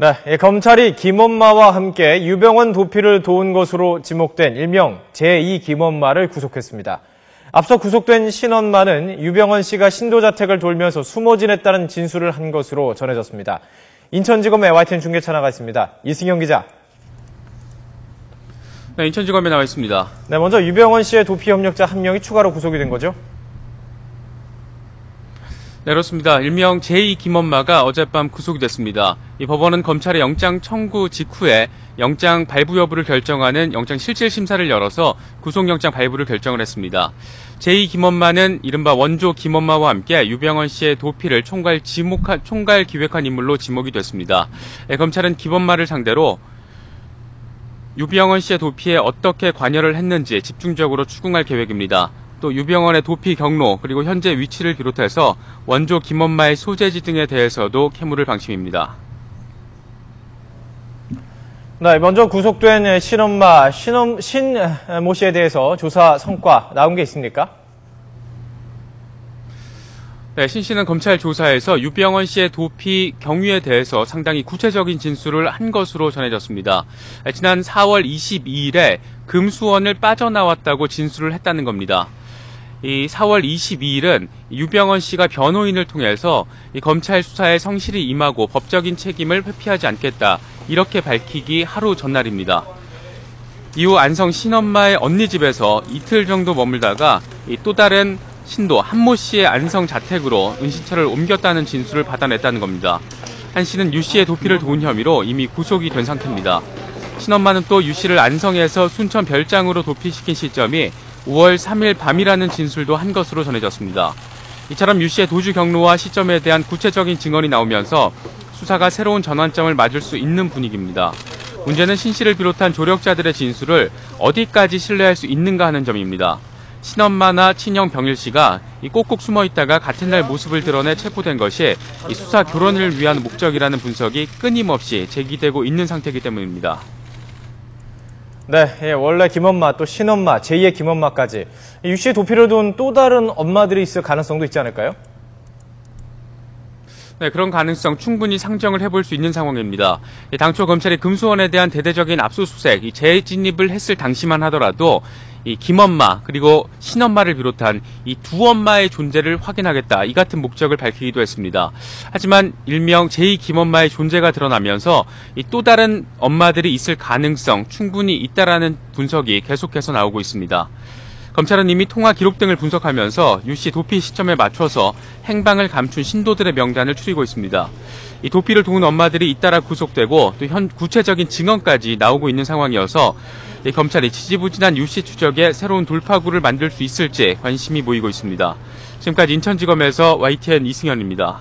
네, 검찰이 김엄마와 함께 유병헌 도피를 도운 것으로 지목된 일명 제2 김엄마를 구속했습니다. 앞서 구속된 신엄마는 유병헌 씨가 신도자택을 돌면서 숨어 지냈다는 진술을 한 것으로 전해졌습니다. 인천지검에 YTN 중계차 나가 있습니다. 이승영 기자. 네, 인천지검에 나와 있습니다. 네, 먼저 유병헌 씨의 도피 협력자 한 명이 추가로 구속이 된 거죠? 네, 그렇습니다. 일명 제2 김엄마가 어젯밤 구속이 됐습니다. 이 법원은 검찰의 영장 청구 직후에 영장 발부 여부를 결정하는 영장 실질 심사를 열어서 구속영장 발부를 결정을 했습니다. 제2 김엄마는 이른바 원조 김엄마와 함께 유병헌 씨의 도피를 총괄 기획한 인물로 지목이 됐습니다. 검찰은 김엄마를 상대로 유병헌 씨의 도피에 어떻게 관여를 했는지 집중적으로 추궁할 계획입니다. 또 유병헌의 도피 경로 그리고 현재 위치를 비롯해서 원조 김엄마의 소재지 등에 대해서도 캐물을 방침입니다. 네, 먼저 구속된 신엄마, 신모 씨에 대해서 조사 성과 나온 게 있습니까? 네, 신 씨는 검찰 조사에서 유병헌 씨의 도피 경위에 대해서 상당히 구체적인 진술을 한 것으로 전해졌습니다. 지난 4월 22일에 금수원을 빠져나왔다고 진술을 했다는 겁니다. 이 4월 22일은 유병헌 씨가 변호인을 통해서 이 검찰 수사에 성실히 임하고 법적인 책임을 회피하지 않겠다 이렇게 밝히기 하루 전날입니다. 이후 안성 신엄마의 언니 집에서 이틀 정도 머물다가 또 다른 신도 한모 씨의 안성 자택으로 은신처를 옮겼다는 진술을 받아냈다는 겁니다. 한 씨는 유 씨의 도피를 도운 혐의로 이미 구속이 된 상태입니다. 신엄마는 또 유 씨를 안성에서 순천 별장으로 도피시킨 시점이 5월 3일 밤이라는 진술도 한 것으로 전해졌습니다. 이처럼 유 씨의 도주 경로와 시점에 대한 구체적인 증언이 나오면서 수사가 새로운 전환점을 맞을 수 있는 분위기입니다. 문제는 신 씨를 비롯한 조력자들의 진술을 어디까지 신뢰할 수 있는가 하는 점입니다. 신엄마나 친형 병일 씨가 꼭꼭 숨어 있다가 같은 날 모습을 드러내 체포된 것이 수사 교론을 위한 목적이라는 분석이 끊임없이 제기되고 있는 상태이기 때문입니다. 네, 원래 김엄마 또 신엄마, 제2의 김엄마까지 유 씨의 도피를 도운 또 다른 엄마들이 있을 가능성도 있지 않을까요? 네, 그런 가능성 충분히 상정을 해볼 수 있는 상황입니다. 당초 검찰이 금수원에 대한 대대적인 압수수색, 재진입을 했을 당시만 하더라도 이 김엄마 그리고 신엄마를 비롯한 이 두 엄마의 존재를 확인하겠다 이 같은 목적을 밝히기도 했습니다. 하지만 일명 제2 김엄마의 존재가 드러나면서 이 또 다른 엄마들이 있을 가능성 충분히 있다라는 분석이 계속해서 나오고 있습니다. 검찰은 이미 통화 기록 등을 분석하면서 유 씨 도피 시점에 맞춰서 행방을 감춘 신도들의 명단을 추리고 있습니다. 이 도피를 도운 엄마들이 잇따라 구속되고 또 구체적인 증언까지 나오고 있는 상황이어서 이 검찰이 지지부진한 유 씨 추적에 새로운 돌파구를 만들 수 있을지 관심이 모이고 있습니다. 지금까지 인천지검에서 YTN 이승현입니다.